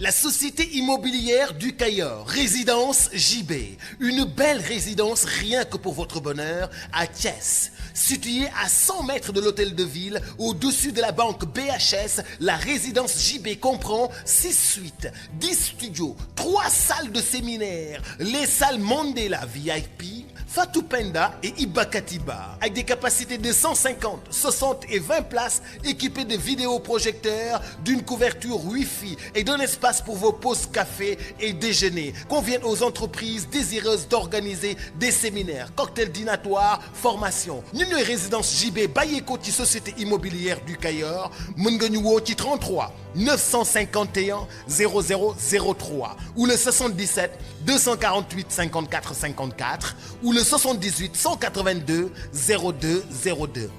La société immobilière du Cayor, résidence JB, une belle résidence rien que pour votre bonheur à Thiès. Située à 100 mètres de l'hôtel de ville, au-dessus de la banque BHS, la résidence JB comprend 6 suites, 10 studios, 3 salles de séminaire, les salles Mandela VIP, Fatou Penda et Ibakatiba, avec des capacités de 150, 60 et 20 places, équipées de vidéoprojecteurs, d'une couverture Wi-Fi et d'un espace pour vos pauses café et déjeuner, conviennent aux entreprises désireuses d'organiser des séminaires, cocktails dînatoires, formations. Ñun ñooy résidence JB bàyyeekoo ci société immobilière du Cayor, mën nga ñu woo ci 33 951 0003 ou le 77 248 54 54 ou le 78 182 02 02.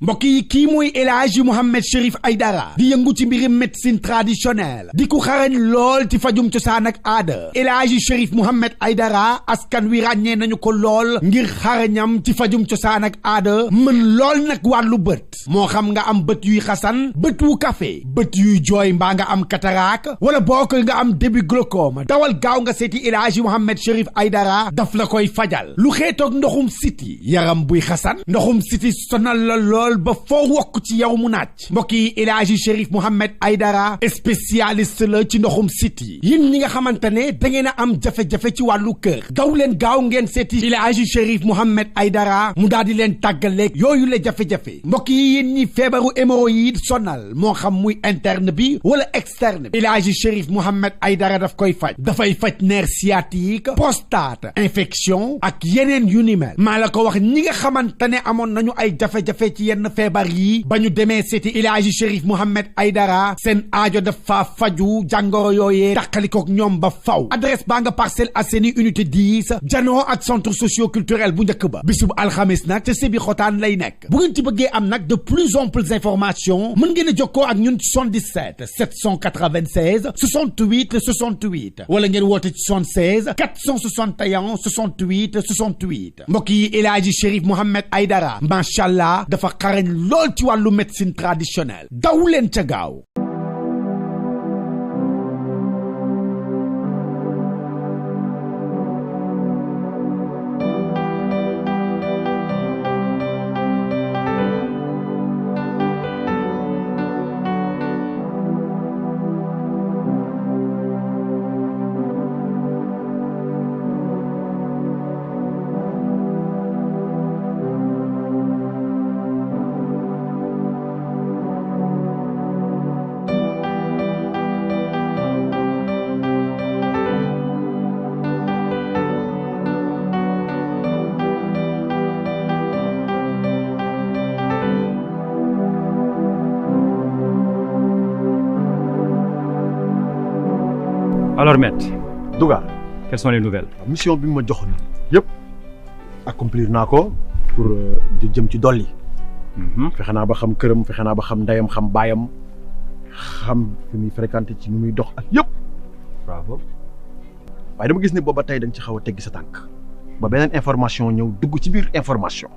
mbokk yi kii mooy El Hadji Mouhamed Cherif Aïdara di yëngu ci mbiri médecine traditionnelle di ku xarañ lool ci fajum cosaan ak aada. El Hadji Cherif Mouhamed Aïdara askan wi ràññee nañu ko lool ngir xarañam ci fajum cosaan ak aada, mën lool nag wàllu bët moo xam nga am bët yuy xasan, bët wu café, bët yuy jooy mbaa nga am cataracte wala bokk nga am début glaucome, dawal gaaw nga seeti El Hadji Mouhamed Cherif Aïdara daf la koy fajal. lu xeetoog ndoxum siti, yaram buy xasan, ndoxum siti sonal la lool ba foo wokk ci yow mu naaj. mbokk yi El Hadji Cherif Mouhamed Aïdara spécialiste la ci ndoxum siti. yéen ñi nga xamante ne da ngeen a am jafe-jafe ci wàllu kër, daw leen gaaw ngeen seeti El Hadji Cherif Mouhamed Aïdara mu daal di leen tàggaleeg yooyu la jafe-jafe. mbokk yi yéen ñi feebaru hémorroïde sonal moo xam muy interne bi wala externe bi, El Hadji Cherif Mouhamed Aïdara daf koy faj. dafay faj nerf sciatique, prostate, infection ak yeneen yu ni mel. maa la ko wax, ñi nga xamante ne amoon nañu ay jafe-jafe ci yenn feebar yi ba ñu demee seeti El Hadji Cherif Mouhamed Aïdara seen aajo dafa faju, jàngoro yooyee tàqalikook ñoom ba faw. adresse baa nga Parcelles Assainies unité 10 janoo ak centre socio-culturel bu njëkk ba. bisub alxamis nag ca Sébi Xotaan lay nekk. bu ngeen ci bëggee am nag de plus amples informations mën ngeen a jokkoo ak ñun 77 796 68 68 wala ngeen woote ci 76 461 68 68. mbokk yi El Hadji Cherif Mouhamed Aïdara macha allah dafa xarañ lool ci wàllu médecine traditionnelle. daw leen ca gaaw. Alors maître Dougar, quelles sont les nouvelles? mission bi ma joxoon yëpp accomplir naa ko pour di jëm ci dolli. fexe naa ba xam këram, fexe naa ba xam ndeyam, xam baayam, xam fi muy fréquenté, ci nu muy dox ak yëpp. Bravo. waaye dama gis ne booba tey da nga ci xaw a teggi sa tànk ba beneen information ñëw dugg ci biir information.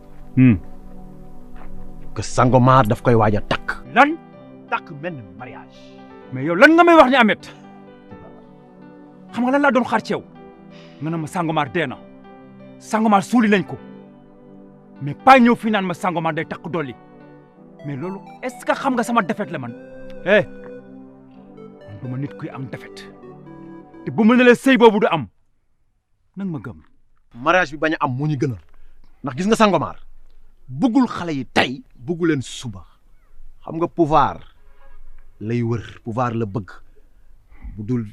que Sangomar daf koy waaj a takk. lan takk benn mariage. mais yow lan nga may wax ni Ahmed xam nga lan laa doon xaar ci yow nga ne ma Sangomar dee na, Sangomar suuli lañ ko, mais pas ñëw fii naan ma Sangomar day takk dolli. mais loolu est-ce que xam nga sama défaite la man. man du ma nit kuy am défaite te bu ma ne la sëy boobu du am nag ma gëm. mariage bi bañ a am moo ñu gënal ndax gis nga Sangomar bëggul xale yi tey, bëggu leen suba. xam nga pouvoir lay wër, pouvoir la bëgg. bu dul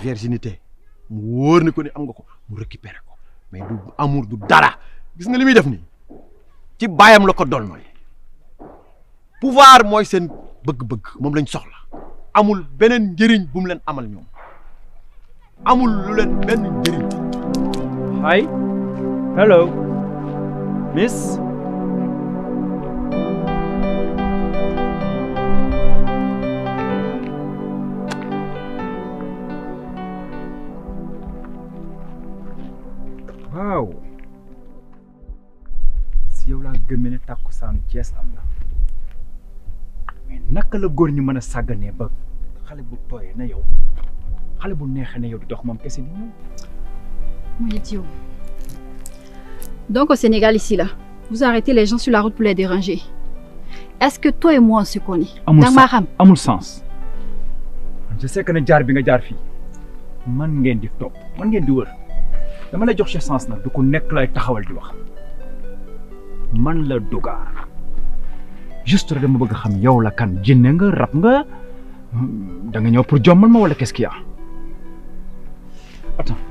virginité mu wóor ni ko ni am nga ko mu récupérer ko, mais du amour du dara. gis nga li muy def nii ci baayam la ko doon nooy. pouvoir mooy seen bëgg-bëgg, moom lañ soxla. amul beneen njëriñ bu mu leen amal ñoom, amul lu leen benn njëriñ. Hi. Hello. Miss. Wow. Si yow laa gëmee ne tàkkusaanu Thiès am na, mais naka la góor ñi mën a sàgganee ba xale bu tooyee na yow xale bu neexee ne yow di dox moom kese di ñëw. Mon idiot. Donc au Sénégal, ici, là, vous arrêtez les gens sur la route pour les déranger. Est-ce que toi et moi, on se connaît? amul sens. Je sais que ne jaar bi nga jaar fii man ngeen di topp man ngeen di wër dama lay jox chance nag du ko nekk lay taxawal di wax man la Dougar juste rek dama bëgg xam yow la kan jinne nga rab nga da nga ñëw pour jommal ma wala qu'est-ce qu'il y a. Attends.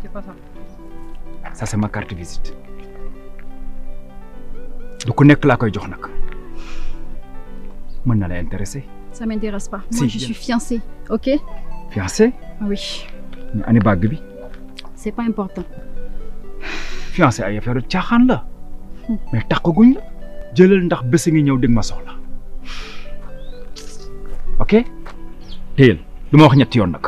C'est quoi ça? Ça c'est ma carte de visite. Du ko nekk laa koy jox nag mën na la intéresser. Ça m'intéresse pas. Si, Moi, je suis fiancée, ok? Fiancé? Oui. ñu ani bague bi. C'est pas important. Fiancé ay affaire caaxaan la mais takkaguñ la jëlal ndax bés ngi ñëw dégg ma soxla ok téyel du ma wax ñetti yoon nag.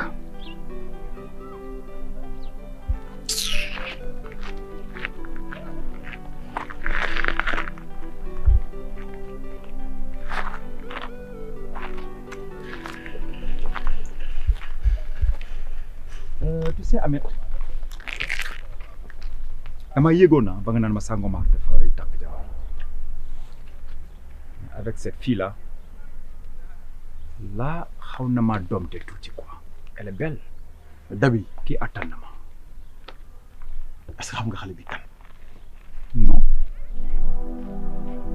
Tu sais Ahmed dama yéegoon na ba nga naan ma Sangomar dafay takk jabar avec cette fille là xaw na maa doomte tuuti quoi elle est belle. Dabi kii attan na ma. est-ce que xam nga xale bi kan? non.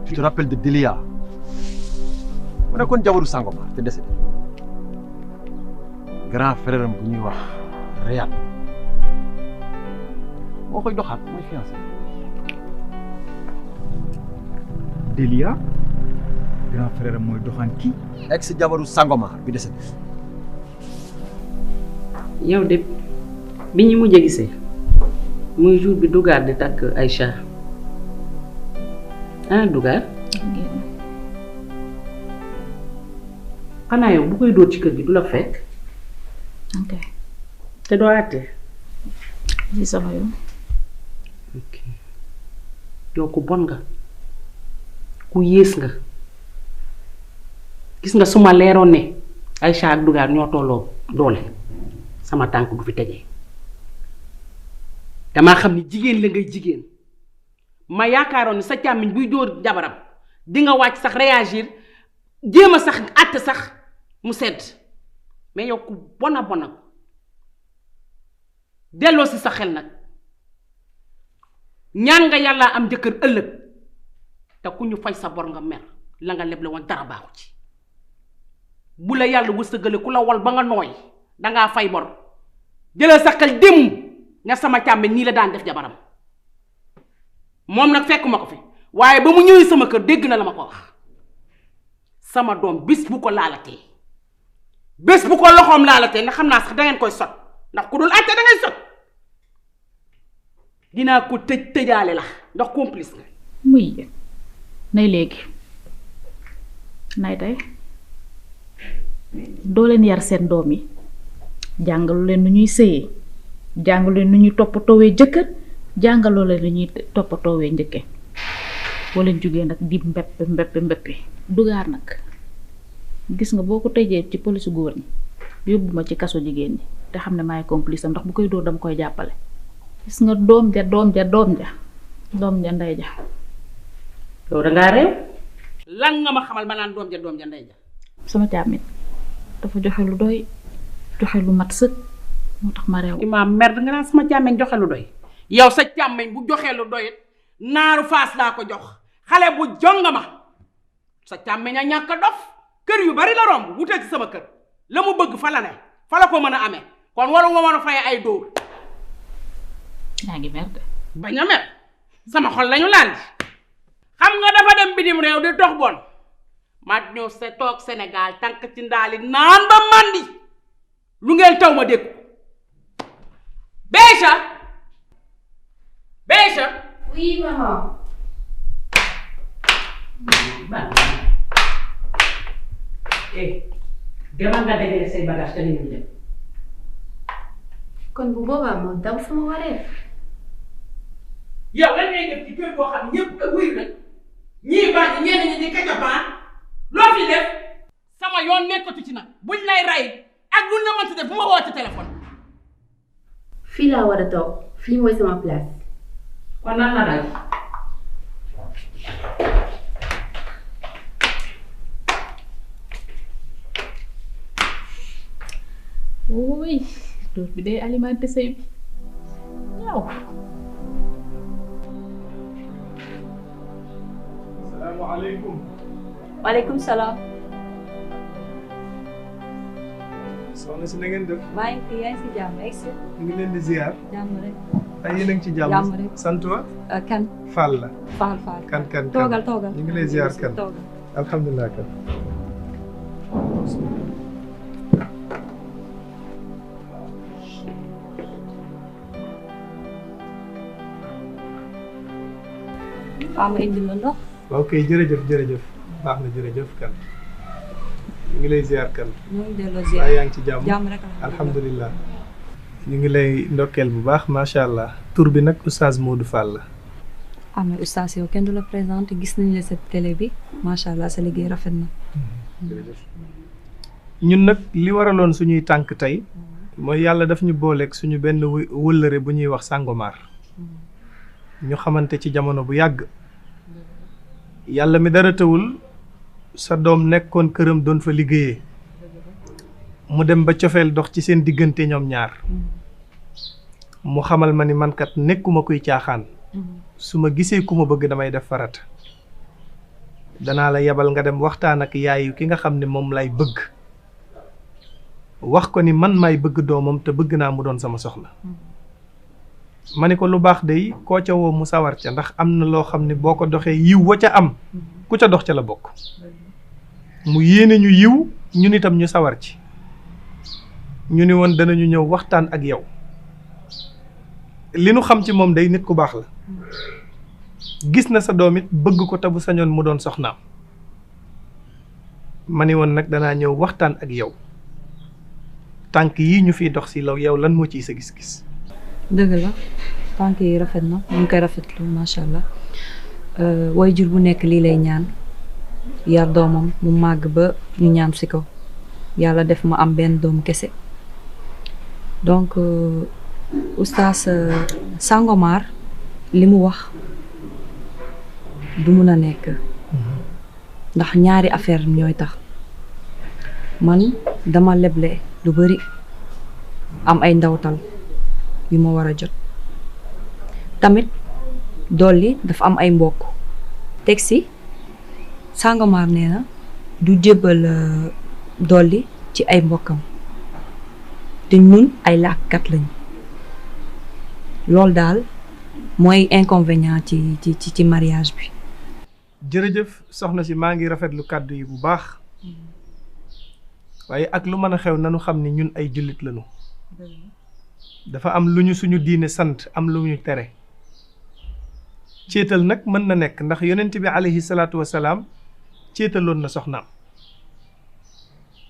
Tu te rappelles de Delia mu nekkoon jabaru Sangomar te décédé grand frère am bu ñuy wax Riyad moo koy doxaat mooy fiancé. Delia grand frère am mooy doxaan kii. ex jabaru Sangomar bi décédé. yow de bi ñu mujjee gisee muy jour bi Dougar di takk Aïcha ah Dougar xanaa yow bu koy dóor ci kër gi du la fekk. Ok. te doo àtte. Si ça va yow. ok yow ku bon nga ku yées nga gis nga suma leeroon ne Aïcha ak Dougar ñoo tolloo doole sama tànk du fi tegee damaa xam ni jigéen la ngay jigéen ma yaakaaroon ni sa càmmiñ buy dóor jabaram di nga wàcc sax réagir jéem a sax àtte sax mu sedd mais yow ku bona bona ko delloo si sa xel nag ñaan nga yàlla am jëkkër ëllëg te ku ñu fay sa bor nga mer la nga leble woon dara baaxu ci bu la yàlla wërsëgale ku la wal ba nga nooy dangaa fay bor jëlal sa xel démb nga sama càmbe nii la daan def jabaram moom nag fekkuma ko fi waaye ba mu ñëwee sama kër dégg na la ma ko wax sama doom bés bu ko laalatee bés bu ko loxoom laalatee ndax xam naa sax dangeen koy sot ndax ku dul àtte dangay sot dinaa ko tëjaale la ndax complice nga. muy nay léegi nay tey doo leen yar seen doom yi jàngalu leen nu ñuy sëyee jàngalu leen nu ñuy toppatoowee jëkkër jàngaloo leen nu ñuy toppatoowee njëkke boo leen jógee nag di mbeppi Dougar nag gis nga boo ko tëjee ci police góor ñi yóbbu ma ci kaso jigéen ñi te xam ne maay complice am ndax bu koy dóor dama koy jàppale gis nga doom ja ndey ja yow dangaa réew lan nga ma xamal ma naan doom ja ndey ja sama càmmit dafa joxe lu doy joxe lu mat sëkk moo tax ma réew. imaam merde nga naan sama càmmeñ joxe lu doy yow sa càmmeñ bu joxee lu doy naaru faas laa ko jox xale bu jonga ma sa càmmeñ a ñàkk dof kër yu bari la romb wutee ci sama kër la mu bëgg fa la ne fa la ko mën a amee kon waru nga mën a faye ay dóor. yaa ngi mer de. bañ a mer sama xol lañu laal xam nga dafa dem bitim réew di dox bon ma ñëw sa toog Sénégal tànk ci ndaali naan ba mandi lu ngeen taw ma dégg Béja. Oui, maman. demal nga dajale say bagage te ñu dem. kon bu boobaa moom daw sama wareef. yow lan ngay def ci kër boo xam ñëpp wuyu rek ñii bànn ñenn ñi di kacca fi def sama yoon nekkatu ci nag buñ lay rey ak luñ la mënti def bu ma woote téléphone. fii laa war a toog fii mooy sama place. kon nan la dal. oui dóor bi day alimenté sëy bi ñaaw. salaamaaleykum. waaleykum salaam. soxna si na ngeen def. maa ngi fi yaa ngi si jàmm rek si. ñu ngi leen di ziar. jàmm rek. ay yéen a ngi ci jàmm. jàmm rek. sant wa. kan. Fall la. Fall. kan. toogal. ñu ngi lay ziar kan. toogal. alhamdulilah kan. ma indi la ndox. ok jërëjëf baax na jërëjëf kan. ñu ngi lay ziar kan. ñu ngi delloo ziar. yaa ngi ci jàmm. jàmm rek alhamdulilah. ñu ngi lay ndokkeel bu baax macha allah. tur bi nag oustaz Modou Fall la. mais oustaz yow kenn du la présenté gis nañ la sa télé bi macha allah sa liggéey rafet na. ñun nag li waraloon suñuy tànk tey mooy yàlla daf ñu booleeg suñu benn wëllëre bu ñuy wax Sangomar. ñu xamante ci jamono bu yàgg. yàlla mi dara tawul sa doom nekkoon këram doon fa liggéeyee mu dem ba cofeel dox ci seen diggante ñoom ñaar mu xamal ma ni man kat nekkuma kuy caaxaan su ma gisee ku ma bëgg damay def farata danaa la yebal nga dem waxtaan ak yaayu ki nga xam ne moom lay bëgg wax ko ni man maay bëgg doomam te bëgg naa mu doon sama soxna ma ni ko lu baax day koo ca woo mu sawar ca ndax am na loo xam ne boo ko doxee yiw wa ca am ku ca dox ca la bokk mu yéene ñu yiw ñun itam ñu sawar ci ñu ni woon danañu ñëw waxtaan ak yow li nu xam ci moom day nit ku baax la gis na sa doom it bëgg ko te bu sañoon mu doon soxnaam ma ni woon nag danaa ñëw waxtaan ak yow tànk yi ñu fiy dox si law yow lan moo ciy sa gis-gis. dëgg la tànk yi rafet na ñu ngi koy rafetlu macha allah waajur bu nekk lii lay ñaan yar doomam mu màgg ba ñu ñaan si ko yàlla def ma am benn doom kese donc oustaz Sangomar li mu wax du mun a nekk ndax ñaari affaire ñooy tax man dama leble lu bari am ay ndawtal yu ma war a jot tamit dolli dafa am ay mbokk teg si Sangomar nee na du jébbal dolli ci ay mbokkam te ñun ay làkkat lañ loolu daal mooy inconvénient ci mariage bi. jërëjëf soxna si maa ngi rafetlu kàddu yi bu baax waaye ak lu mën a xew nanu xam ni ñun ay jullit lañu dafa am lu ñu suñu diine sant am lu ñu tere céetal nag mën na nekk ndax yonent bi alayhi salaatu wasalaam céetaloon na soxnaam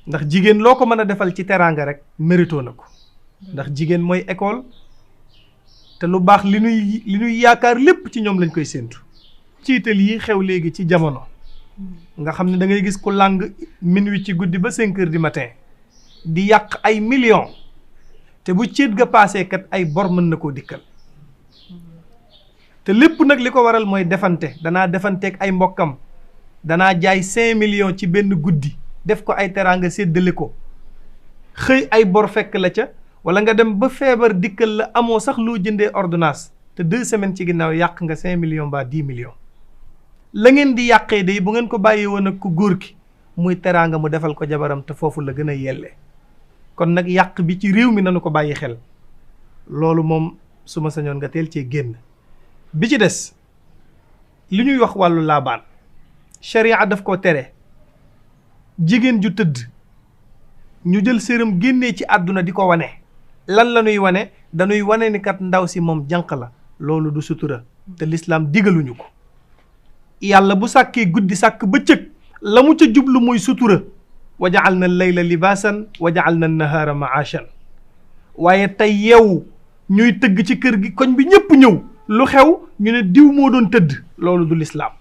ndax jigéen loo ko mën a defal ci teraanga rek mérito na ko ndax jigéen mooy école te lu baax li ñuy yaakaar lépp ci ñoom lañ koy séentu ciital yi xew léegi ci jamono nga xam ne da ngay gis ku làng minuit ci guddi ba 5 heures du matin di yàq ay millions te bu céet ga paasee kat ay bor mën na koo dikkal te lépp nag li ko waral mooy defante danaa defanteeg ay mbokkam danaa jaay 5 millions ci benn guddi def ko ay teraanga séddale ko xëy ay bor fekk la ca wala nga dem ba feebar dikkal la amoo sax loo jëndee ordonnance te 2 semaines ci ginnaaw yàq nga 5 millions mbaa 10 millions la ngeen di yàqee day bu ngeen ko bàyyee woon ak ku góor ki muy teraanga mu defal ko jabaram te foofu la gën a yellee kon nag yàq bi ci réew mi nanu ko bàyyi xel loolu moom su ma sañoon nga teel cee génn bi ci des li ñuy wax wàllu laabaan sharia daf koo tere jigéen ju tëdd ñu jël séram génnee ci àdduna di ko wane lan la ñuy wane dañuy wane ni kat ndaw si moom jànq la loolu du sutura te lislaam digaluñu ko yàlla bu sàkkee guddi sàkk bëccëg la mu ca jublu mooy sutura wa ja'alna layla libaasan wa ja'alna nahaara ma'aashan waaye tey yeewu ñuy tëgg ci kër gi koñ bi ñëpp ñëw lu xew ñu ne diw moo doon tëdd loolu du lislaam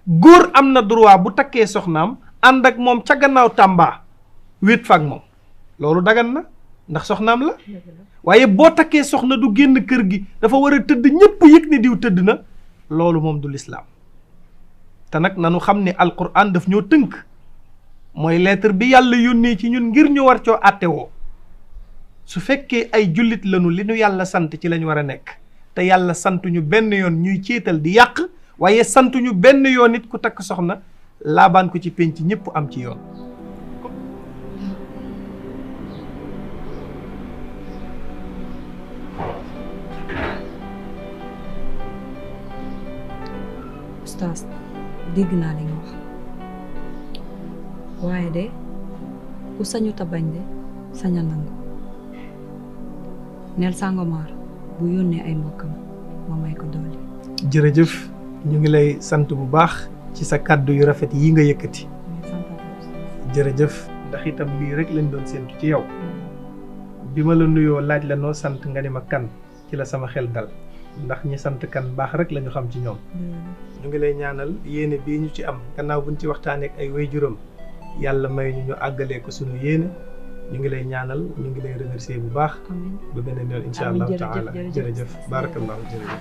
góor am na droit bu takkee soxnaam ànd ak moom ca gannaaw Tamba wéet fa ak moom loolu dagan na ndax soxnaam la waaye boo takkee soxna du génn kër gi dafa war a tëdd ñëpp yëg ne diw tëdd na loolu moom du lislaam te nag nanu xam ne alquran daf ñoo tënk mooy lettre bi yàlla yónnee ci ñun ngir ñu war coo àtte woo su fekkee ay jullit lañu li ñu yàlla sant ci lañ war a nekk te yàlla santuñu benn yoon ñuy céetal di yàq waaye santuñu benn yoon it ku takk soxna laabaan ko ci penc ñëpp am ci yoon. Oustaz dégg naa li nga wax waaye de ku sañu ta bañ de saña nangu neel Sangomar bu yónnee ay mbokkam ma may ko doole. jërëjëf ñu ngi lay sant bu baax ci sa kàddu yu rafet yi nga yëkkati jërëjëf ndax itam lii rek lañ doon séntu ci yow bi ma la nuyoo laaj la noo sant nga ni ma kan ci la sama xel dal ndax ñi sant kan baax rek lañu xam ci ñoom. ñu ngi lay ñaanal yéene bii ñu ci am gannaaw buñ ci waxtaanee ak ay waajuram yàlla may ñu àggalee ko sunu yéene ñu ngi lay ñaanal ñu ngi lay remercier bu baax. ba beneen yoon incha allahu taala jërëjëf barakallahu jërëjëf.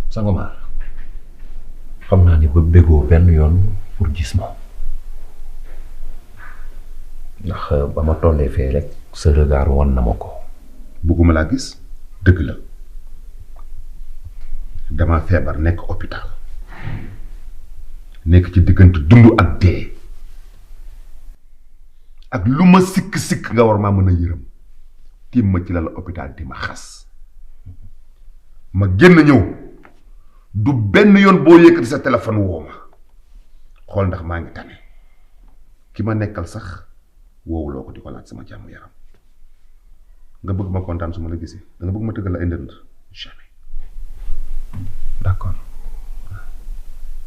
Sangomar xam naa ni ba bégoo benn yoon pour gis ma ndax ba ma tollee fee rek sa regard won na ma ko. bugguma laa gis dëgg la dama feebar nekk hôpital nekk ci diggante dund ak dee ak lu ma sikk-sikk nga war maa mën a yërëm tiim ma ci la hôpital di ma xas ma génn ñëw du benn yoon boo yëkkati sa téléphone woo ma xool ndax maa ngi tane ki ma nekkal sax woowuloo ko di ko laaj sama jàmm yaram nga bëgg ma kontaan su ma la gisee da nga bëgg ma tëggal la ay ndënd jamais. D'accord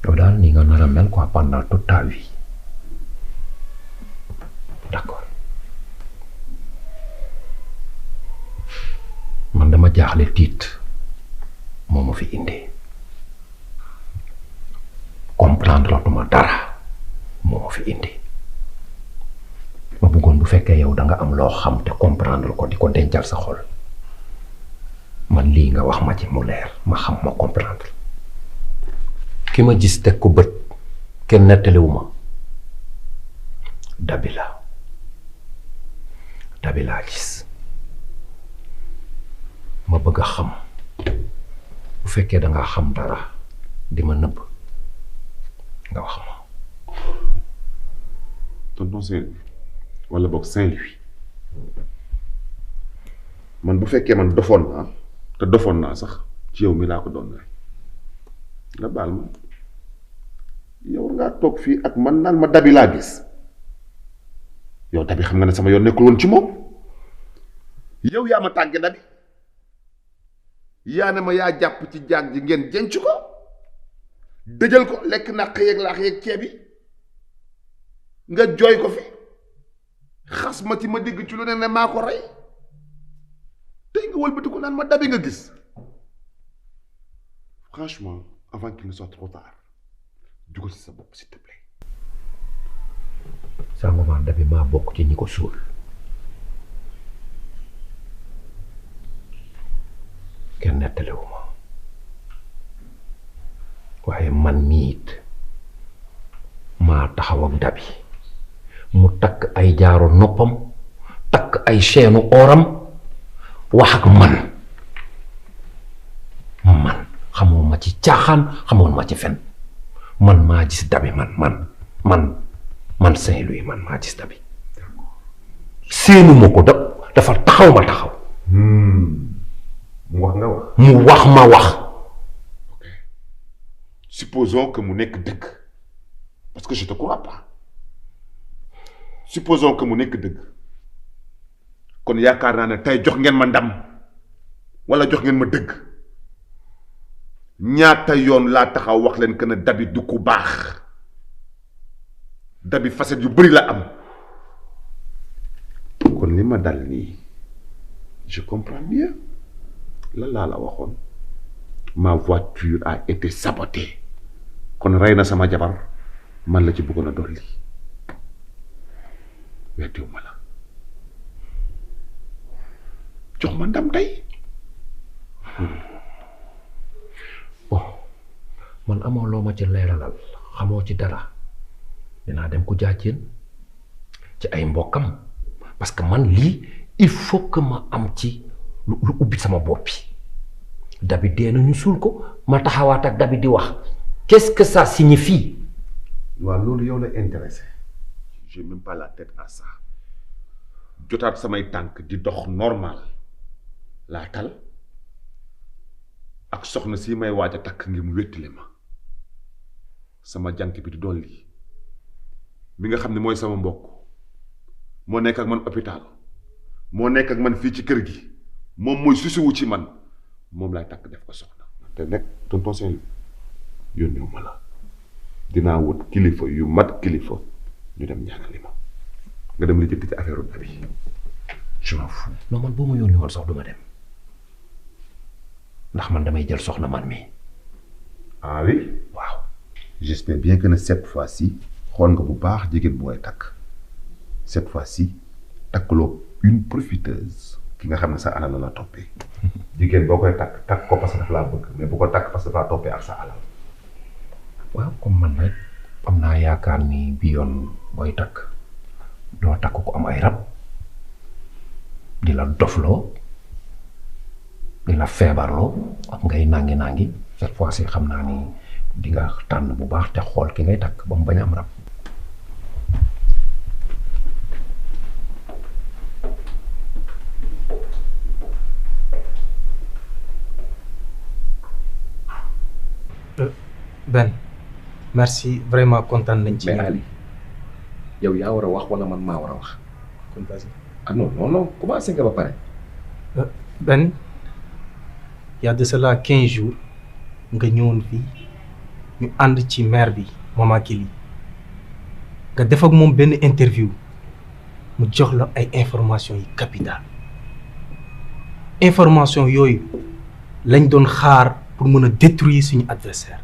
yow daal ni nga nar a mel quoi pendant toute ta vie d'accord man dama jaaxle tiit moo ma fi indi comprendre latuma dara moo ma fi indi ma bëggoon bu fekkee yow da nga am loo xam te comprendre ko di ko dencal sa xol man lii nga wax ma ci mu leer ma xam ma comprendre ki ma gis teg ko bët kenn nettaliwu ma dabi laa gis ma bëgg a xam bu fekkee da nga xam dara di ma nëbb nga wax ma. tonton Saint-Louis wala boog Saint-Louis man bu fekkee man dofoon naa te dofoon naa sax ci yow mi laa ko doon nga baal ma yow ngaa toog fii ak man naan ma dabi laa gis yow dabi xam nga ne sama yoon nekkul woon ci moom yow yaa ma tàgge dabi yaa ne ma yaa jàpp ci jaag ji ngeen jenc ko dëjal ko lekk naq yeeg laax yeeg ceeb yi nga jooy ko fi xas ma ci ma dégg ci lu ne maa ko rey tey nga wëlbati ko naan ma dabi nga gis franchement avant qu'il ne soit trop tard jugal ci sa bopp s'il te plaît. Sangomar dabi maa bokk ci ñi ko suul kenn nettaliwu ma waaye man mii it maa taxaw ak dabi mu takk ay jaaro noppam takk ay chaîne oram wax ak man xamoo ma ci caaxaan xamoon ma ci fen man maa gis dabi man Saint-Louis man maa gis dabi séenu ma ko dafa taxaw ma taxaw mu wax nga wax mu wax ma wax supposons que mu nekk dëgg parce que je te crois pas supposons que mu nekk dëgg kon yaakaar naa ne tey jox ngeen ma ndam wala jox ngeen ma dëgg ñaata yoon laa taxaw wax leen que ne Dabi du ku baax Dabi facette yu bëri la am kon li ma dal nii je comprends mieux lan laa la waxoon ma voiture a été sabotée kon rey na sama jabar man la ci bëggoon a dolli weddiwuma la jox ma ndam tey bon man amoo loo ma ci leeralal xamoo ci dara dinaa dem ku jaajeen ci ay mbokkam parce que man lii il faut que ma am ci lu ubbi sama bopp bi Dabi dee na ñu suul ko ma taxawaat ak Dabi di wax qu'est-ce que ça signifie. waaw loolu yow la intéressé j'ai même pas la tête à ça jotaat samay tànk di dox normal laa tal ak soxna si may waaj a takk ngir mu wéttile ma sama jànk bi di dolli bi nga xam ne mooy sama mbokk moo nekk ak man hôpital moo nekk ak man fii ci kër gi moom mooy susiwu ci man moom laay takk def ko soxna te nekk tonton Saint-Louis yónneewu ma la dinaa wut kilifa yu mat kilifa ñu dem ñaanali ma nga dem li jëkk ci affaire Dabi je m'en fous. non man boo ma yónni woon sax duma dem ndax man damay jël soxna man mi. ah oui. waaw. j'espère bien que ne cette fois-ci xool nga bu baax jigéen bu ngay takk cette fois-ci takkuloo une profiteuse ki nga xam ne sa alal la toppee jigéen boo koy takk ko parce que daf laa bëgg mais bu ko takk parce que dafa toppee ak sa alal. waaw comme man rek am naa yaakaar ni bi yoon booy takk doo takk ko am ay rab di la dofloo di la feebarloo ak ngay nangi cette fois-ci xam naa ni di nga tànn bu baax te xool ki ngay takk ba mu bañ a am rab. Ben merci vraiment kontaan nañ ci. mais Ali yow yaa war a wax wala man maa war a wax. kon vas-y. ah non commencé nga ba pare. Ben y a de cela 15 jours nga ñëwoon fii ñu ànd ci maire bi Mama Kili nga def ak moom benn interview mu jox la ay information yi capital information yooyu lañ doon xaar pour mën a détruire suñu adversaire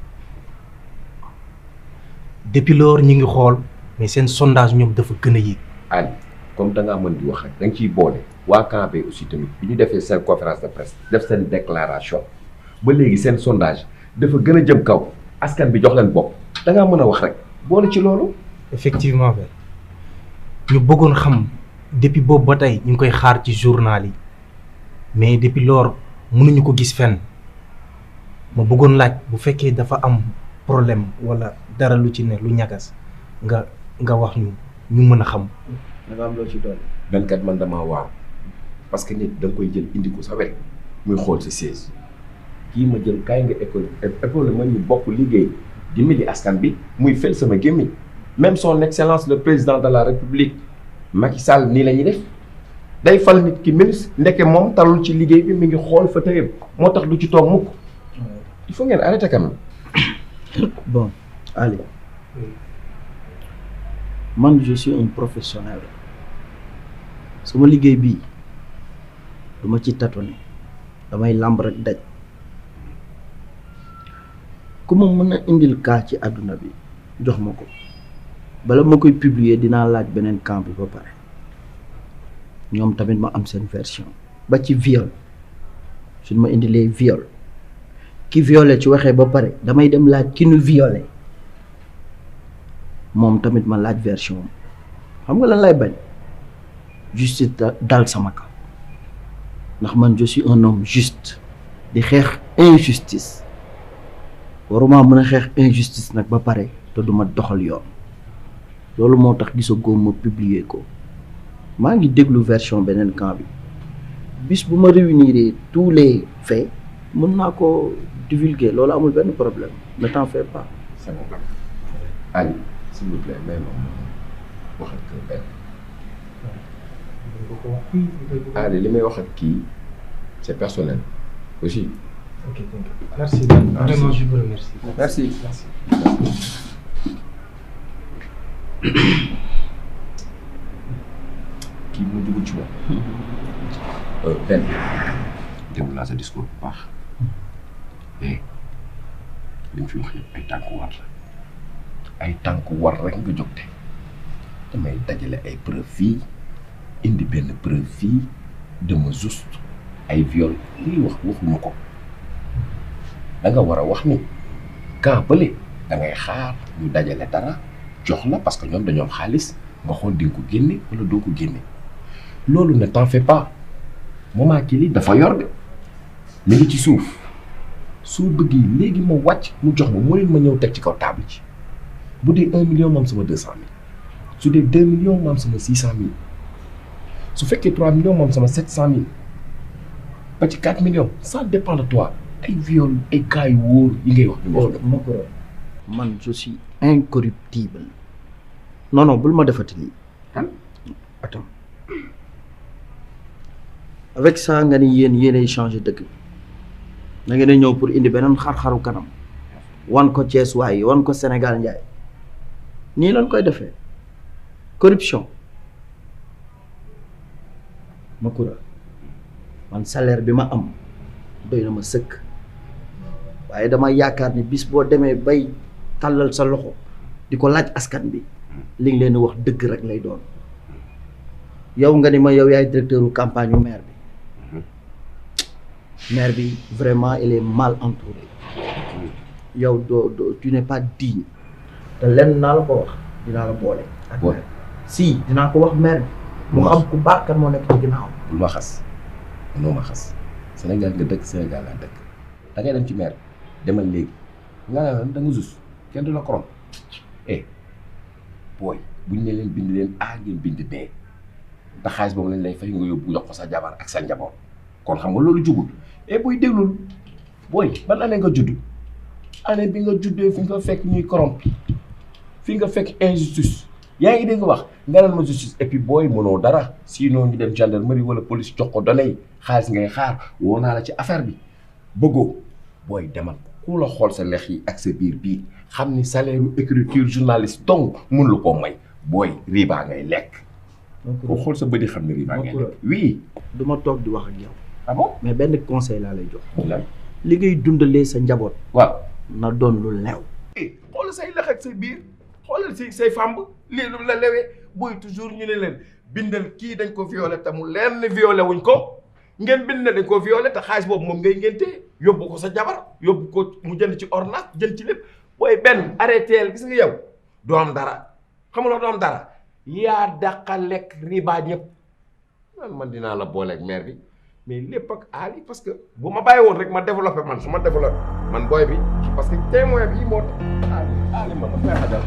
depuis lors ñi ngi xool mais seen sondage ñoom dafa gën a yéeg. Ali comme da ngaa mën di wax rek da nga ciy boole waa camp bi aussi tamit bi ñu defee seen conférence de presse def seen déclaration ba léegi seen sondage dafa gën a jëm kaw askan bi jox leen bopp da ngaa mën a wax rek boole ci loolu. effectivement Ben ñu bëggoon xam depuis boobu ba tey ñu ngi koy xaar ci journal yi mais depuis lors mënuñu ko gis fenn ma bëggoon laaj bu fekkee dafa am problème wala dara lu ci ne lu ñagas nga wax ñu mën a xam. da nga am loo ci doon. benkat man damaa waaw parce que nit da nga koy jël indi ko sa wet muy xool si siège kii ma jël kaay nga école ma ñu bokk liggéey dimbali askan bi muy fel sama gémmiñ même son excellence le président de la république Macky Sall nii la ñuy def day fal nit ki ministre ndeke moom talul ci liggéey bi mi ngi xool fa tëyam moo tax du ci toog mukk il faut ngeen arrêter quand même. Bon, allez. Man, je suis un professionnel. Sama liggéey bii duma ci tâtonner damay làmb rek daj ku ma mën a indil cas ci àdduna bi jox ma ko bala ma koy publier dinaa laaj beneen camp bi ba pare ñoom tamit ma am seen version ba ci viol suñ ma indilee viol ki violé ci waxee ba pare damay dem laaj ki nu violé moom tamit ma laaj version xam nga lan lay bañ justice dal sama kaw ndax man je suis un homme juste di xeex injustice waruma mën a xeex injustice nag ba pare te duma doxal yoon loolu moo tax gisagoo ma publier ko maa ngi déglu version beneen camp bi bis bu ma réunir tous les faits mën naa ko divulguer loolu amul benn problème ne t'en fais pas. C'est bon. Ali, s'il vous plaît, même wax ak benn. Ali, li may wax ak kii c'est personnel aussi. Ok, thank you. Merci Ben. Vraiment, je vous remercie. Merci. kii mu dugg ci moom. Ben déglu naa sa discours bu baax. li mu fi wax yëpp ay tànku war la. ay tànku war rek nga jóg te damay dajale ay preuve fii indi benn preuve fii dama juste ay viol lii waxuñu ko da nga war a wax ni kaa bële da ngay xaar ñu dajale dara jox la parce que ñoom dañoo am xaalis nga xool di nga ko génne wala doo ko génne loolu ne t'en fais pas moment ki li dafa yor de mi ngi ci suuf soo bëggee léegi ma wàcc mu jox ma moo leen ma ñëw teg ci kaw table ci bu dee 1 million ma am sama 200 000 su dee 2 millions ma am sama 600 000 su fekkee 3 millions ma am sama 700 000 ba ci 4 millions ça dépend de toi ay viol ay cas yu wóor yi ngay wax. man je suis incorruptible. non bul ma defati lii. attends avec ça nga ni yéenay changer dëkk da ngeen a ñëw pour indi beneen xar-xaru kanam wan ko Thiès waaye wan ko Sénégal njaay nii lañ koy defee corruption. Makoura man salaire bi ma am doy na ma sëkk waaye dama yaakaar ni bis boo demee bay tàllal sa loxo di ko laaj askan bi li nga leen di wax dëgg rek lay doon yow nga ni ma yow yaay directeuru campagne yu maire bi vraiment il est mal entouré yow doo tu n'es pas digne te lenn naa la ko wax dinaa la boole ak maire si dinaa ko wax maire bi mu xam ku baax kan moo nekk ci ginnaaw. bul ma xas mënoo ma xas Sénégal nga dëkk Sénégal laa dëkk da ngay dem ci maire demal léegi nga ne da nga zus kenn du la korom booy buñ ne leen bind leen A ngeen bind B te xaalis boobu lañ lay fay nga yóbbu jox ko sa jabar ak sa njaboot kon xam nga loolu jugul booy déglul booy ban année nga judd année bi nga juddee fi nga fekk ñuy korom fi nga fekk injustice yaa ngi dégg wax nga naan ma justice et puis booy mënoo dara sinon ñu dem gendarmerie wala police jox ko données yi xaalis ngay xaar woo naa la ci affaire bi bëggoo booy demal ku la xool sa lex yi ak sa biir bii xam ni salaire écriture journaliste donc mun la koo may booy riba ngay lekk. ko xool sa bëri xam ne riba ngay lekk. oui. du ma toog di wax ak yow. ah bon mais benn conseil laa lay jox. li ngay dundalee sa njaboot. waaw na doon lu lew. xoolal say lex ak say biir xoolal say fàmb lii lu la lewee booy toujours ñu ne leen bindal kii dañ ko violé te mu leer ne violé wuñ ko ngeen bind ne dañ ko violé te xaalis boobu moom ngay ngénte yóbbu ko sa jabar yóbbu ko mu jënd ci ordonnance jënd ci lépp booy benn arrêté gis nga yow doo am dara xam nga doo am dara yaa dàqa lekk riba ñëpp man dinaa la booleeg maire bi mais lépp ak Ali parce que bu ma bàyyi woon rek ma développé man su ma développé man booy bi parce que témoin bi moo tax Ali man daf may xajal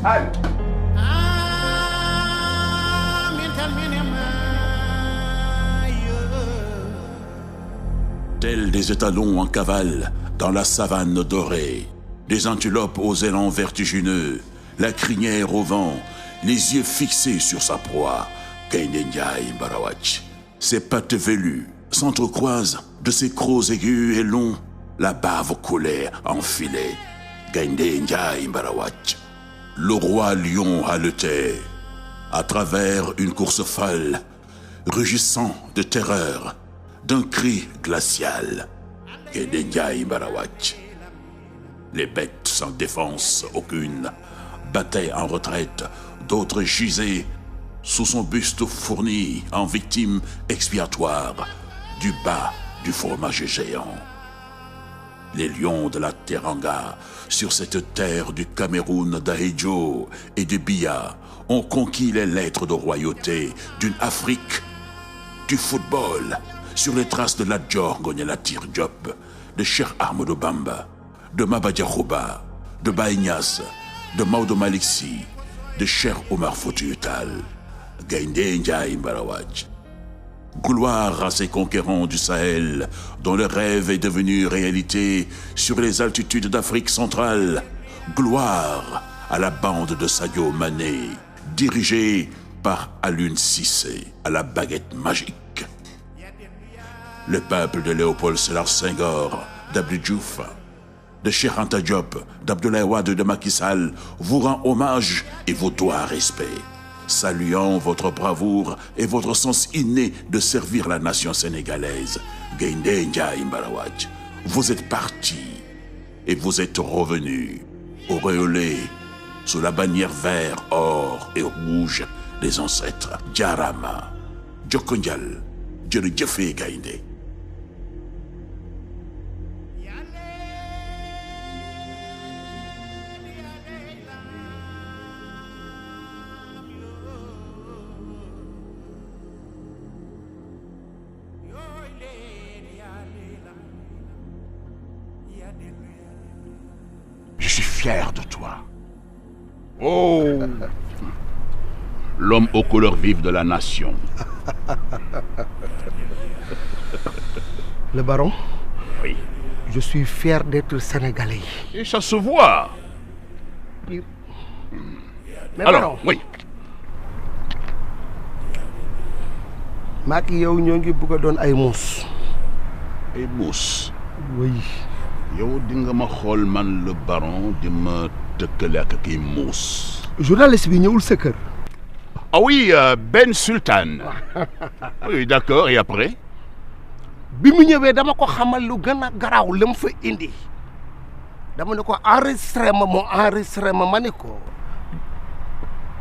Ali Tels des étalons en cavale dans la savane dorée, des antilopes aux élans vertigineux, la crinière au vent, les yeux fixés sur sa proie, Gaindé Ndiaye Mbarawatch. Ses pattes velues s'entrecroisent de ses crocs aigus et longs, la bave coulée enfilée, Gaindé Ndiaye Mbarawatch. Le roi lion haletait à travers une course folle, rugissant de terreur, d'un cri glacial. Gaindé Ndiaye Mbarawatch. Les bêtes sans défense aucune battaient en retraite, d'autres gisaient sous son buste fourni en victime expiatoire du bas du fromage géant. Les lions de la Teranga, sur cette terre du Cameroun, d'Ahidjo et de Biya, ont conquis les lettres de royauté d'une Afrique du football, sur les traces de Lat-Dior Ngoné Latyr Diop, de Cheikh Ahmadou Bamba, de Maba Diakhou Ba, de Baye Niass, de Maodo Malick Sy, de Cheikh Omar Foutiyou Tall, Gaindé Ndiaye Mbarawatch. Gloire à ces conquérants du Sahel, dont le rêve est devenu réalité sur les altitudes d'Afrique centrale. Gloire à la bande de Sadio Mané, dirigée par Alioune Cissé, à la baguette magique. Le peuple de Léopold Sédar Senghor, d'Abdou Diouf, de Cheikh Anta Diop, d'Abdoulaye Wade, de Macky Sall vous rend hommage et vous doit respect, saluant votre bravoure et votre sens inné de servir la nation sénégalaise. Gaïndé Ndiaye Mbarawaj, vous êtes parti et vous êtes revenu, auréolé sous la bannière vert, or et rouge des ancêtres. Jarama, Djokondial, Djerejefé Gaïndé. Je suis fier de toi. Oh, l'homme aux couleurs vives de la nation. Le baron? Oui. Je suis fier d'être sénégalais. Et ça se voit. Mais alors, baron, oui. maak yow ñoo ngi bëgg a doon ay muus. Ay muus. Oui. yow di nga ma xool man le baron di ma tëkkale ak kii muus. Journaliste bi ñëwul sa kër. Ah oui, Ben Sultan. Oui, d'accord, et après? bi mu ñëwee dama ko xamal lu gën a garaaw la mu fa indi. dama ne ko enregistré ma moo enregistré ma ne ko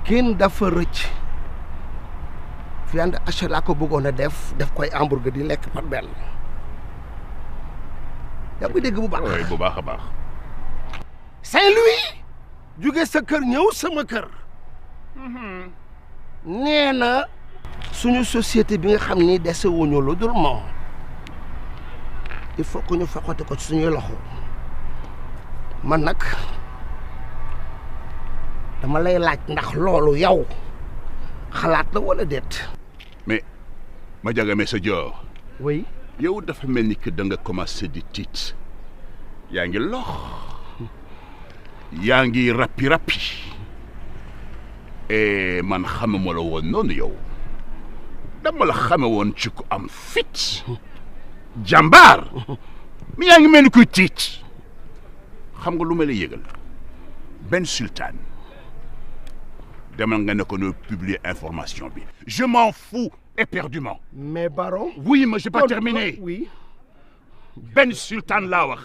kenn dafa rëcc. viande hachée laa ko bëggoon a def koy hamburger di lekk par benn. yaa ngi dégg bu baax. oui bu baax a baax. Saint-Louis jóge sa kër ñëw sama kër. nee na suñu société bi nga xam ni dese wuñu lu dul moom il faut que ñu foqate ko ci suñuy loxo man nag dama lay laaj ndax loolu yow xalaat la wala déet. mais ma jagame sa joor. oui. yow dafa mel ni que da nga commencé di tiit yaa ngi lox yaa ngi rappi et man xamuma la woon noonu yow dama la xame woon ci ku am fit jàmbaar mi yaa ngi mel ni kuy tiit xam nga lu ma la yëgal Ben Sultan demal nga ne ko no publier information bi je m'en fous éperdument. Mais baron. Oui, mais j'ai pas terminé. Oui. Ben Sultan laa wax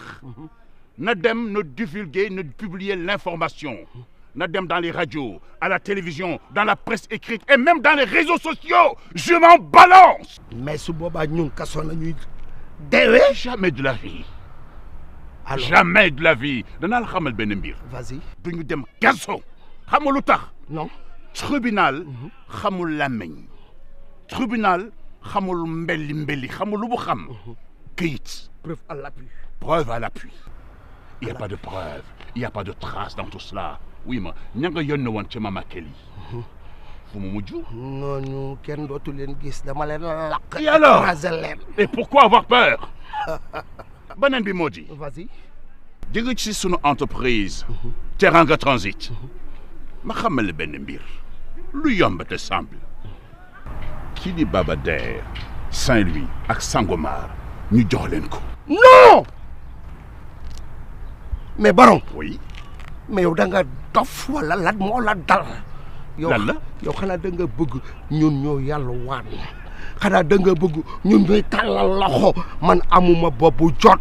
na dem na divulguer na publier l'information na dem dans les radios à la télévision dans la presse écrite et même dans les réseaux sociaux je m'en balance. mais su boobaa ñun kaso na ñuy deewee. jamais de la vie. alors jamais de la vie danaa la xamal benn mbir. vas-y. duñu dem kaso xam nga lu tax. non. tribunal xamul làmmiñ. tribunal xamul mbelli xamul lu mu xam. këyit. preuve à l'appui. Preuve à l'appui. Il n'y a pas de preuve, il n'y a pas de trace dans tout cela. Oui, mais ña nga yónne woon ci Mama Kelly. fu mu mujj. ñooñu kenn dootu leen gis dama leen lakk. Et alors? leen. Et pourquoi avoir peur? beneen bi moo di. vas-y. jóge ci sunu entreprise. Teranga Transit. ma xamal la benn mbir. lu yomb te semble. kii di Baba Der Saint-Louis ak Sangomar ñu jox leen ko. non. mais baron. oui. mais yow da nga dof wala lan moo la dal. lan la yow xanaa da nga bëgg ñun ñoo yàlla waan xanaa da nga bëgg ñun ñooy tàllal loxo man amuma boobu jot.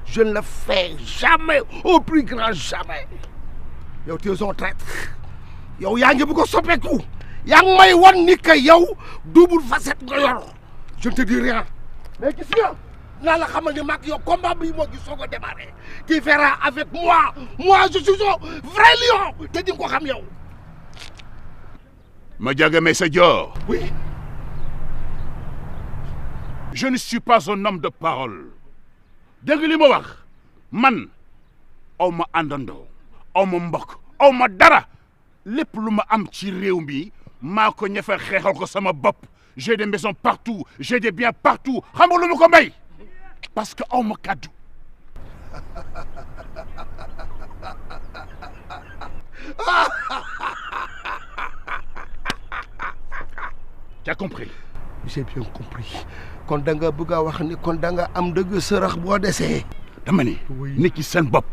je ne le fais jamais au plus grand jamais. yow tu es un traître. yow yaa ngi bëgg a soppeeku. yaa ngi may wan ni que yow double facette nga yor. je ne te dis rien. mais gis nga naa la xamal ni maag yow combat bi moo ngi soog a démarrer. tu verras avec moi je suis un vrai lion te di nga ko xam yow. Madiaga Messa Dior. Oui. Je ne suis pas un homme de parole. dégg li ma wax man aw ma àndandoo aw ma mbokk aw ma dara lépp lu ma am ci réew mi maa ko ñefe xeexal ko sama bopp j'ai des maisons partout j'ai des biens partout xam nga lu ma ko may parce que aw ma kàddu. Tu as compris? J'ai bien compris. Kon da nga bëgg a wax ni kon da nga am dëgg sërëx boo desee. dama ni nit ki seen bopp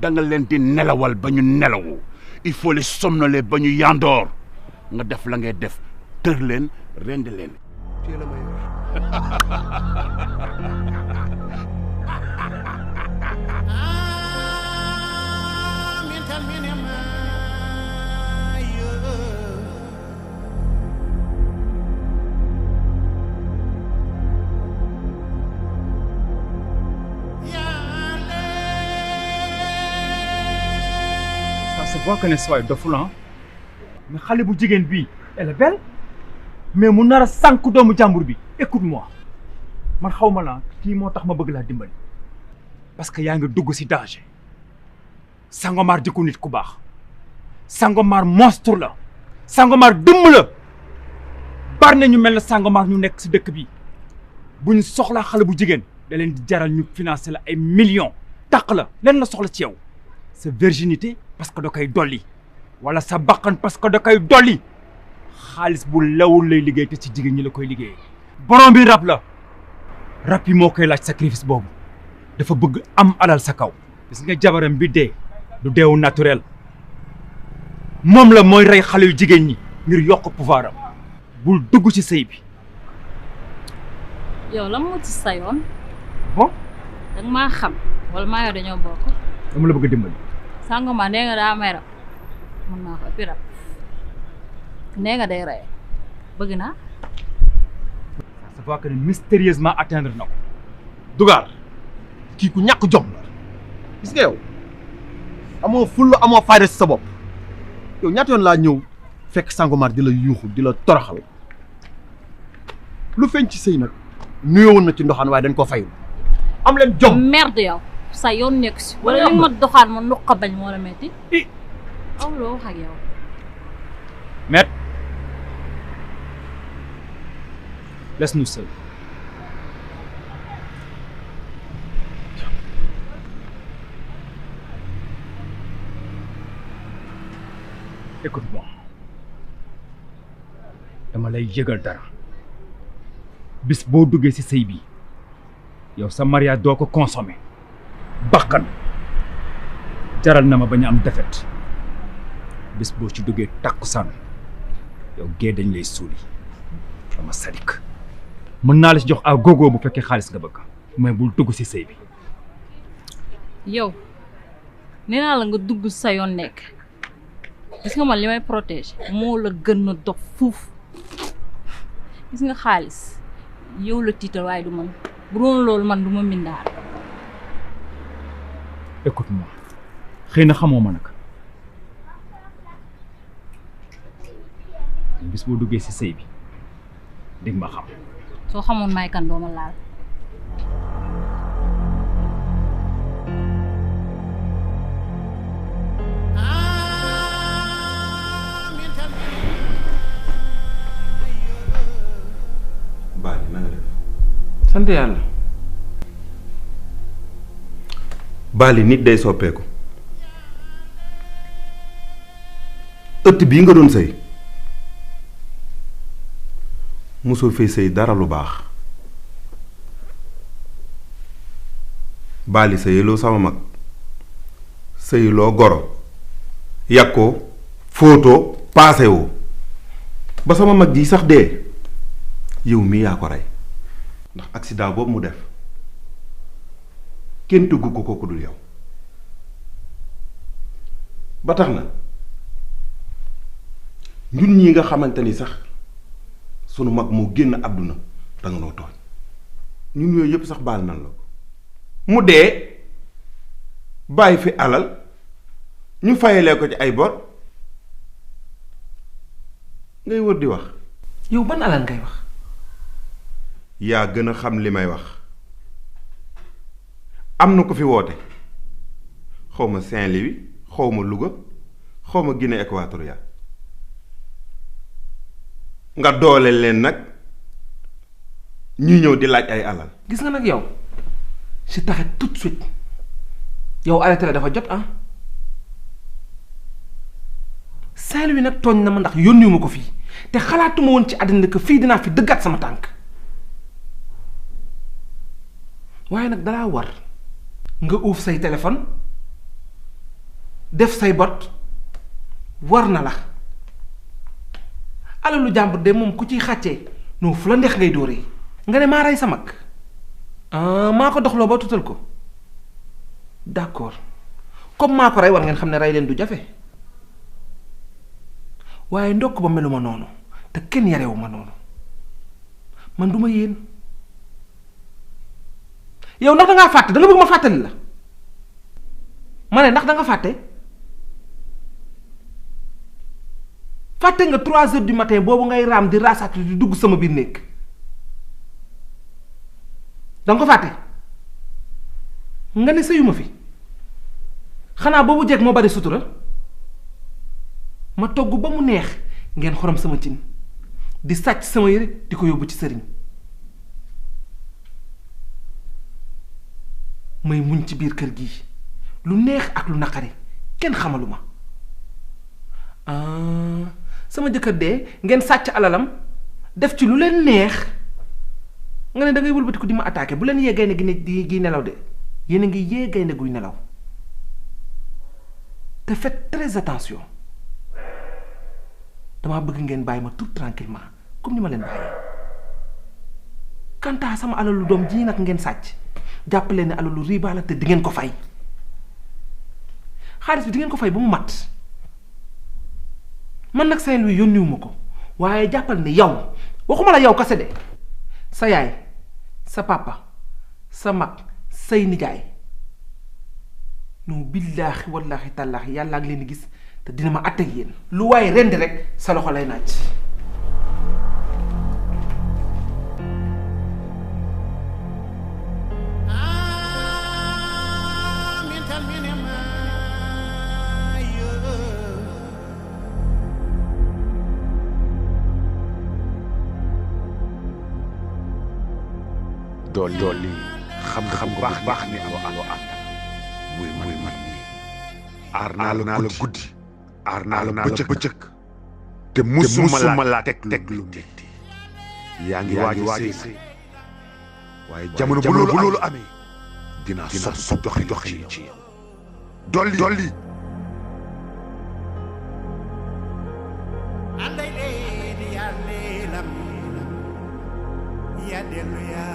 da nga leen di nelawal ba ñu nelawu il faut les somnoler ba ñu yandoor nga def la ngay def tër leen rend leen. Tu es le meilleur. Ça se voit que ne soit doful hein mais xale bu jigéen bii elle est belle mais mu nar a sànq doomu jàmbur bi écoute-moi man xaw ma la kii moo tax ma bëgg laa dimbali parce que yaa ngi dugg si danger Sangomar jikko nit ku baax Sangomar monstre la Sangomar dëmm la bari na ñu mel ne Sangomar ñu nekk si dëkk bi bu ñu soxlaa xale bu jigéen da leen di jaral ñu financer la ay millions tàq la leen la soxla ci yow sa virginité parce que da koy dolli wala sa bakkan parce que da koy dolli xaalis bu lewul lay liggéey te ci jigéen ñi la koy liggéeyee borom bi rab la rab yi moo koy laaj sacrifice boobu dafa bëgg am alal sa kaw gis nga jabaram bi dee du deewu naturel moom la mooy rey xale yu jigéen ñi ngir yokk pouvoir am bul dugg ci sëy bi. yow lan moo ci sa yoon. bon. danga maa xam wala maa yow dañoo bokk. dama la bëgg a dimbali. Sangomar nee nga daa may rab mën naa ko ëppi rab nee nga day rey bëgg naa. ça se voit que mystérieusement atteindre na ko. Dugar kii ku ñàkk jom la gis nga yow amoo fulla amoo fayda si sa bopp yow ñaata yoon laa ñëw fekk Sangomar di la yuuxu di la toroxal lu feeñ ci sëy nag nuyoo woon na ci ndoxaan waaye dañ ko fayul am leen jom. merde yow sa yoon nekk si. wala li ma doxaan ma nuqa bañ moo la metti. aw loo wax ak yow. Maître, laisse-nous seuls. Écoute-moi. dama lay yëgal dara bis boo duggee ci sëy bi yow sa mariage doo ko consommer bakkan jaral na ma bañ a am defet bis boo ci duggee takkusaan yow gée dañ lay suuli dama sadik mën naa la ci jox à gogo bu fekkee xaalis nga bëgg mais bul dugg ci sëy bi. yow nee naa la nga dugg sa yoon nekk gis nga man li may protéger moo la gën a dof fuuf gis nga xaalis yow la tiital waaye du man bu doon loolu man du ma mindaar. écoute-moi xëy na xamoo ma nag bis boo duggee ci sëy bi dig ma xam. soo xamoon may kan doo ma laal. Bali na nga def. sant yàlla. Bali nit day soppeeku ëtt bii nga doon sëy mosoo fee sëy dara lu baax Bali sëyeloo sama mag sëyuloo goro yàkkoo fóotoo paasewoo ba sama mag ji sax dee yow mii yaa ko rey ndax accident boobu mu def kenn tëggu ko kooku dul yow ba tax na ñun ñi nga xamante ni sax sunu mag moo génn àdduna danga noo tooñ ñun yooyu yëpp sax baal nan la ko mu dee bàyyi fi alal ñu fayalee ko ci ay bor ngay wër di wax. yow ban alal ngay wax. yaa gën a xam li may wax am na ko fi woote xaw ma Saint-Louis xaw ma Louga xaw ma Guinée équatoriale nga doole leen nag ñuy ñëw di laaj ay alal. gis nga nag yow je t'arrête tout de suite yow arrêté la dafa jot ah Saint-Louis nag tooñ na ma ndax yónniwuma ko fii te xalaatuma woon ci àddina que fii dinaa fi dëggaat sama tànk waaye nag dalaa war nga uuf say téléphone def say bot war na la alalu jàmbur de moom ku ciy xàccee non fu la neex ngay dóoree nga ne maa rey sa mag maa ko doxloo ba tutal ko d'accord comme maa ko rey war ngeen xam ne rey leen du jafe waaye ndokk ba meluma noonu te kenn yarewu ma noonu man duma yéen yow ndax da ngaa fàtte da nga bëgg ma fàttali la ma ne ndax da nga fàtte nga 3 heures du matin boobu ngay raam di raasaatu di dugg sama biir néeg da nga ko fàtte nga ne sëyuma fi xanaa boobu jeeg moo bari sutura ma togg ba mu neex ngeen xorom sama cin di sàcc sama yére di ko yóbbu ci sëriñ may muñ ci biir kër gi lu neex ak lu naqari kenn xamaluma sama jëkkër dee ngeen sàcc alalam def ci lu leen neex nga ne da ngay wëlbatiku di ma attaqué bu leen yee gaynde gi nelaw de yéen a ngi yee gaynde guy nelaw te faites très attention dama bëgg ngeen bàyyi ma tout tranquillement comme ni ma leen bàyyee quant à sama alalu doom ji nag ngeen sàcc jàppale ne alalu riba la te di ngeen ko fay xaalis bi di ngeen ko fay ba mu mat man nag Saint-Louis yónniwuma ko waaye jàppal ne yow waxuma la yow kase de sa yaay sa papa sa mag say nijaay non billaahi wallaahi tallaahi yàlla ak leen di gis te dina ma àtte ak yéen lu waaye rendi rek sa loxo lay naaj. dolli xam baax ni am muy man aar naa la guddi aar naa la bëccëg te musuma laa teg lu metti yaa ngi waaj sëy waaye jamono bu loolu amee dinaa sos doxi ci yow dolli anday leedi ya leelam ya dellu ya